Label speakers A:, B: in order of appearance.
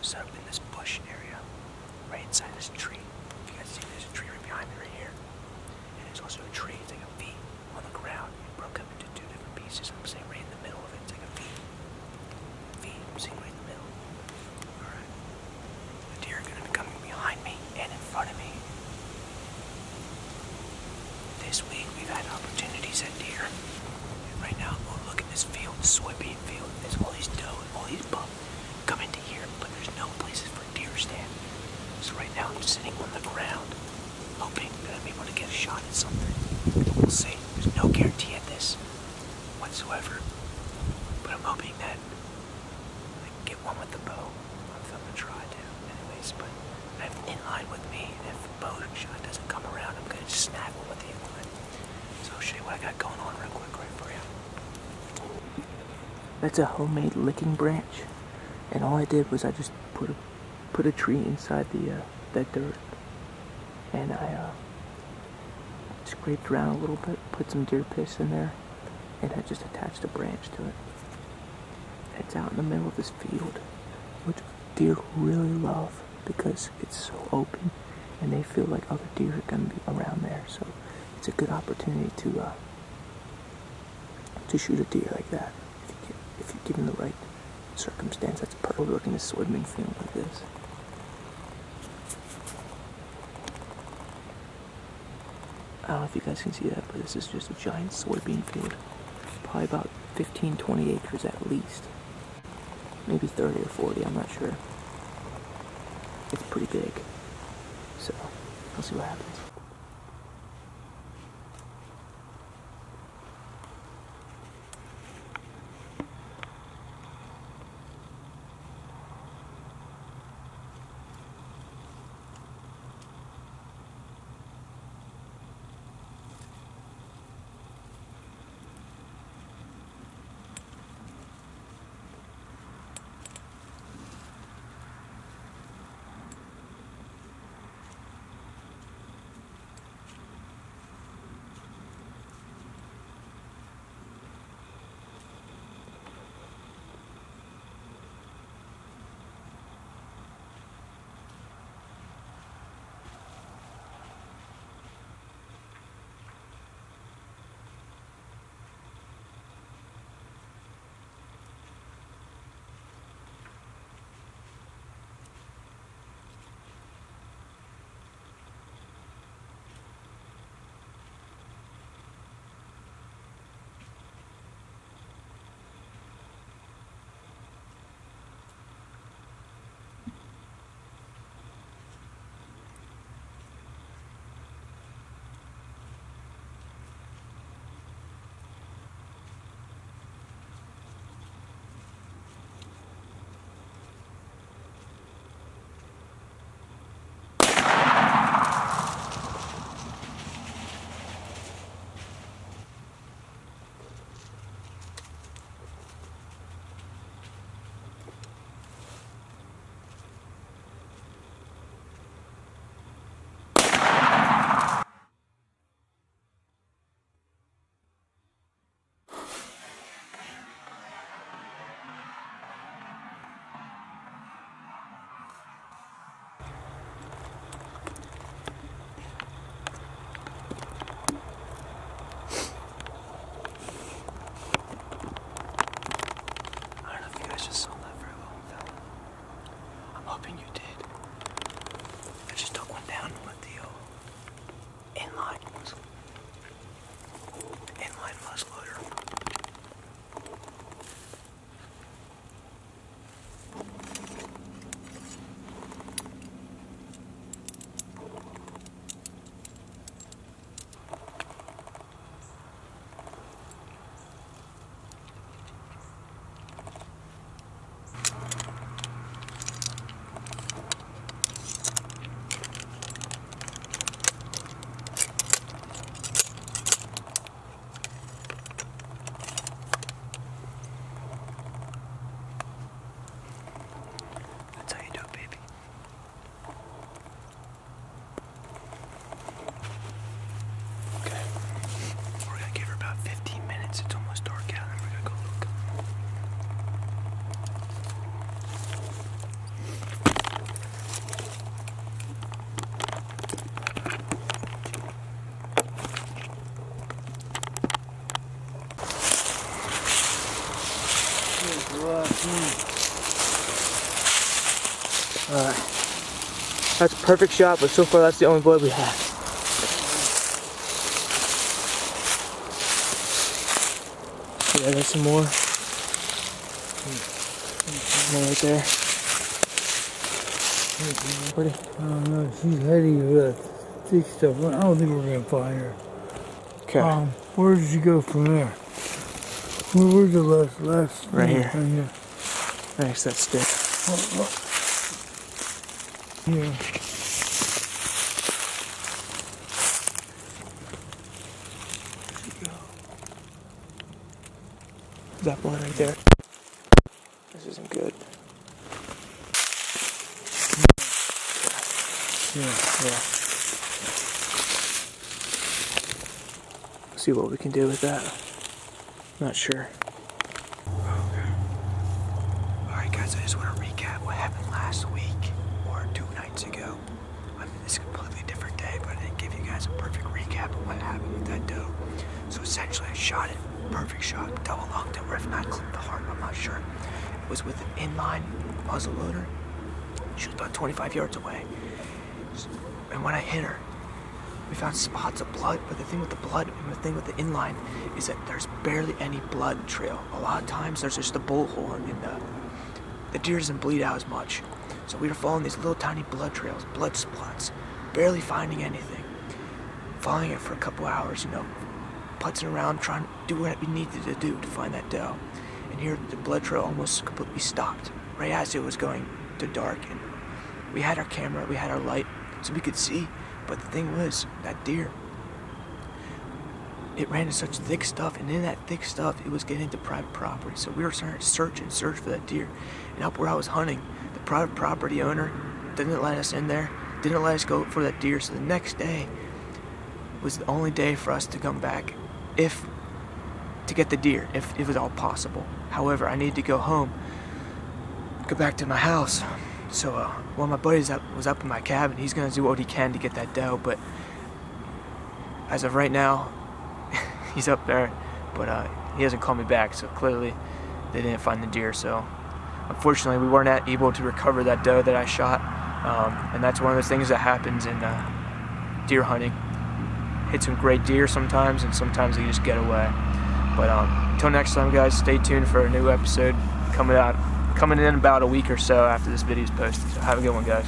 A: set up in this bush area, right inside this tree. If you guys see, there's a tree right behind me right here. And there's also a tree, it's like a V on the ground. It broke up into two different pieces. I'm saying right in the middle of it, it's like a V. I'm seeing right in the middle. Alright. The deer are gonna be coming behind me and in front of me. This week we've had opportunities at deer. And right now, look at this field, this soybean field. There's all these doe and all these buck come into here, but there's no places for deer to stand. So right now I'm sitting on the ground, hoping that I'm able to get a shot at something. We'll see. There's no guarantee at this whatsoever. But I'm hoping that I can get one with the bow. I'm gonna try to anyways, but I have an inline with me, and if the bow shot doesn't come around, I'm gonna just snag one with the inline. So I'll show you what I got going on real quick right for you. That's a homemade licking branch, and all I did was I just put a tree inside that dirt, and I scraped around a little bit, put some deer piss in there, and I just attached a branch to it. It's out in the middle of this field, which deer really love because it's so open, and they feel like other deer are going to be around there. So it's a good opportunity to shoot a deer like that if you're given the right circumstance. That's perfect. Overlooking this soybean field like this. I don't know if you guys can see that, but this is just a giant soybean field. Probably about 15, 20 acres at least. Maybe 30 or 40, I'm not sure. It's pretty big. So, we'll see what happens. Alright. That's a perfect shot, but so far that's the only blood we have. Yeah, there's some more. More right there. Pretty.
B: I don't know, she's heading to that thick stuff. I don't think we're gonna find her.
A: Okay.
B: Where did she go from there? Where's the last
A: right here.
B: Right here.
A: Next to that stick.
B: Yeah.
A: Is that blood right there? This isn't good. Yeah. See what we can do with that. Not sure. Okay. Alright guys, I just want to recap what happened last week or 2 nights ago. I mean, it's a completely different day, but I didn't give you guys a perfect recap of what happened with that doe. So essentially I shot it. Perfect shot. Double locked it, or if not, clipped the heart. I'm not sure. It was with an inline muzzle loader. She was about 25 yards away. And when I hit her, we found spots of blood, but the thing with the blood and the thing with the inline is that there's barely any blood trail. A lot of times there's just a bullet hole and the deer doesn't bleed out as much. So we were following these little tiny blood trails, blood spots, barely finding anything. Following it for a couple hours, you know, putzing around, trying to do what we needed to do to find that doe. And here the blood trail almost completely stopped, right as it was going to dark. And we had our camera, we had our light, so we could see. But the thing was, that deer, it ran in such thick stuff, and in that thick stuff, it was getting into private property. So we were starting to search for that deer. And up where I was hunting, the private property owner didn't let us in there, didn't let us go for that deer. So the next day was the only day for us to come back to get the deer, if it was all possible. However, I needed to go home, go back to my house. So one of my buddies was up in my cabin. He's gonna do what he can to get that doe, but as of right now, he's up there, but he hasn't called me back, so clearly they didn't find the deer. So unfortunately, we weren't able to recover that doe that I shot, and that's one of those things that happens in deer hunting. Hit some great deer sometimes, and sometimes they just get away. But until next time, guys, stay tuned for a new episode coming in about a week or so after this video is posted. So have a good one, guys.